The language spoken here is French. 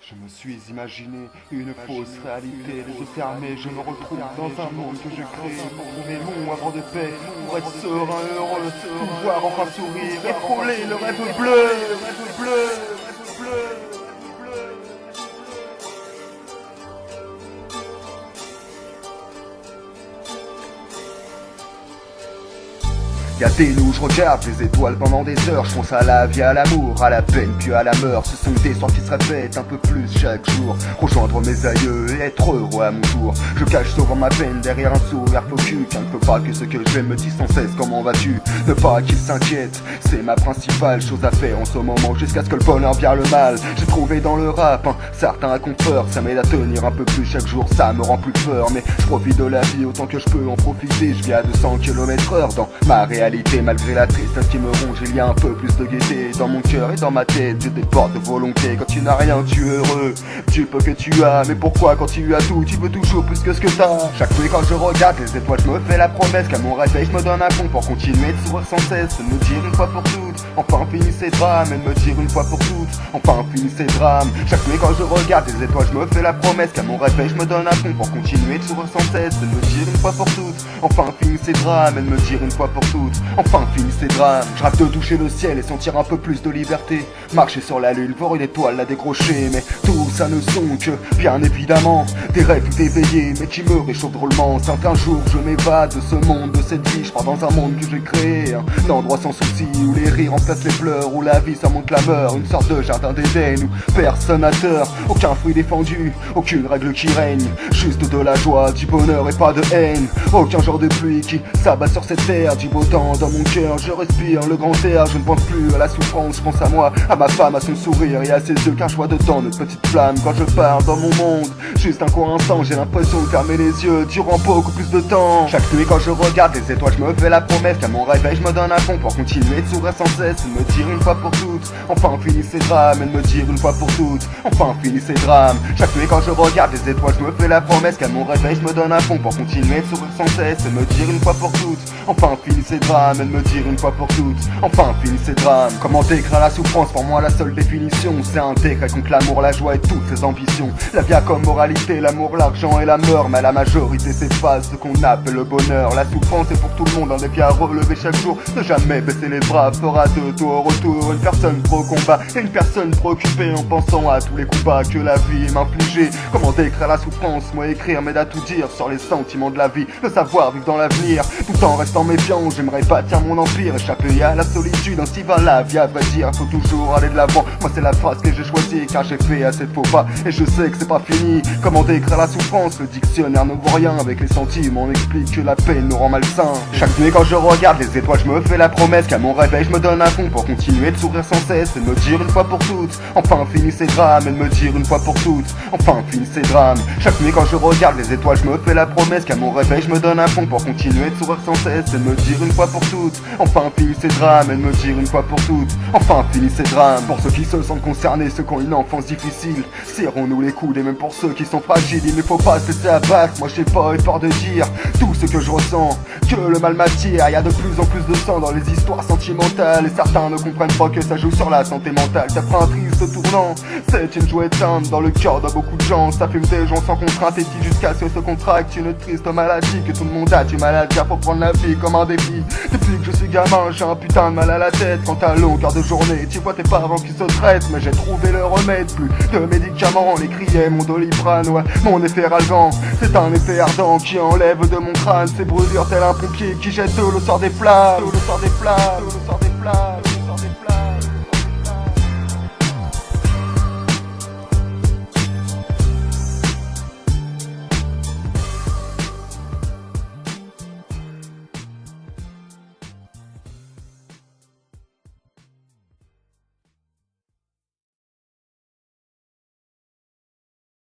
Je me suis imaginé une fausse réalité, les yeux fermés, je me retrouve dans un monde que j'ai créé pour trouver mon havre de paix, pour être serein, heureux, pouvoir enfin sourire et frôler le rêve bleu, le rêve bleu, le rêve bleu. Y'a des nuits où je regarde les étoiles pendant des heures. Je pense à la vie, à l'amour, à la peine puis à la mort. Ce sont des soirs qui se répètent un peu plus chaque jour. Rejoindre mes aïeux et être heureux à mon tour. Je cache souvent ma peine derrière un sourire faux cul, car il ne faut pas que ce que j'aime me dise sans cesse comment vas-tu. Ne pas qu'il s'inquiète, c'est ma principale chose à faire en ce moment, jusqu'à ce que le bonheur vienne le mal. J'ai trouvé dans le rap un certain réconfort, ça m'aide à tenir un peu plus chaque jour, ça me rend plus fort. Mais je profite de la vie autant que je peux en profiter. Je vis à 200 km/h dans ma réalité. Malgré la tristesse qui me ronge, il y a un peu plus de gaieté dans mon cœur et dans ma tête. Je déborde de volonté. Quand tu n'as rien, tu es heureux du peu que tu as. Mais pourquoi quand tu as tout, tu veux toujours plus que ce que t'as? Chaque nuit quand je regarde les étoiles, je me fais la promesse qu'à mon réveil, je me donne un pont pour continuer de sourire sans cesse. De me dire une fois pour toutes, enfin fini ces drames. Et de me dire une fois pour toutes, enfin fini ces drames. Chaque nuit quand je regarde les étoiles, je me fais la promesse qu'à mon réveil, je me donne un pont pour continuer de sourire sans cesse. De me dire une fois pour toutes, enfin fini ces drames. Et de me dire une fois pour toutes, enfin fini ces drames. Je rêve de toucher le ciel et sentir un peu plus de liberté. Marcher sur la lune, voir une étoile la décrocher. Mais tout ça ne sont que, bien évidemment, des rêves tout éveillés mais qui me réchauffent drôlement. Certains jours je m'évade de ce monde, de cette vie. Je pars dans un monde que j'ai créé, un endroit sans souci, où les rires remplacent les pleurs, où la vie surmonte la mort. Une sorte de jardin d'Éden où personne n'a tort, aucun fruit défendu, aucune règle qui règne. Juste de la joie, du bonheur et pas de haine. Aucun jour de pluie qui s'abat sur cette terre. Du beau temps dans mon cœur, je respire le grand air. Je ne pense plus à la souffrance, je pense à moi, à ma femme, à son sourire et à ses yeux, car je vois dedans notre petite flamme. Quand je pars dans mon monde, juste un court instant, j'ai l'impression de fermer les yeux durant beaucoup plus de temps. Chaque nuit quand je regarde les étoiles, je me fais la promesse qu'à mon réveil, je me donne un pont pour continuer de sourire sans cesse. Et de me dire une fois pour toutes, enfin fini ces drames. Et de me dire une fois pour toutes, enfin fini ces drames. Chaque nuit quand je regarde les étoiles, je me fais la promesse qu'à mon réveil, je me donne un pont pour continuer de sourire sans cesse. Et de me dire une fois pour toutes, enfin fini ces drames. Et de me dire une fois pour toutes, enfin fini ces drames. Comment décrire la souffrance? Pour moi la seule définition, c'est un décret contre l'amour, la joie et toutes ses ambitions. La vie a comme moralité l'amour, l'argent et la mort, mais la majorité s'efface ce qu'on appelle le bonheur. La souffrance est pour tout le monde un défi à relever chaque jour. Ne jamais baisser les bras fera de toi au retour une personne pro combat et une personne préoccupée en pensant à tous les coups bas que la vie m'infligeait. Comment décrire la souffrance? Moi écrire m'aide à tout dire sur les sentiments de la vie, le savoir vivre dans l'avenir tout en restant méfiant. J'aimerais bâtir mon empire, échapper à la solitude, ainsi va la vie à vrai dire. Faut toujours aller de l'avant, moi c'est la phrase que j'ai choisie, car j'ai fait assez de faux pas et je sais que c'est pas fini. Comment décrire la souffrance? Le dictionnaire ne vaut rien, avec les sentiments on explique que la peine nous rend malsain. Chaque nuit quand je regarde les étoiles, je me fais la promesse qu'à mon réveil je me donne un pont pour continuer de sourire sans cesse. Et de me dire une fois pour toutes, enfin fini ces drames. Et de me dire une fois pour toutes, enfin fini ces drames. Chaque nuit quand je regarde les étoiles, je me fais la promesse qu'à mon réveil je me donne un pont pour continuer de sourire sans cesse. Et de me dire une fois pour toutes, enfin fini ces drames. Et de me dire une fois pour toutes, enfin fini ces drames. Pour ceux qui se sentent concernés, ceux qui ont une enfance difficile, serrons-nous les coudes. Et même pour ceux qui sont fragiles, il ne faut pas se laisser abattre. Moi j'ai pas eu peur de dire tout ce que je ressens, que le mal m'attire. Y a de plus en plus de sang dans les histoires sentimentales, et certains ne comprennent pas que ça joue sur la santé mentale. Ça prend un triste tournant, c'est une joie éteinte dans le cœur de beaucoup de gens. Ça fume des gens sans contrainte et dit jusqu'à ce que se contracte une triste maladie que tout le monde a du mal à dire. Faut prendre la vie comme un défi. Depuis que je suis gamin, j'ai un putain de mal à la tête. Quand à longueur de journée, tu vois tes parents qui se traitent, mais j'ai trouvé le remède. Plus de médicaments, les criait mon Doliprane. Ouais, mon effet ralgant, c'est un effet ardent qui enlève de mon crâne ces brûlures tel un pompier qui jette de l'eau sort des flammes. De l'eau sort des flammes, de l'eau sort des flammes.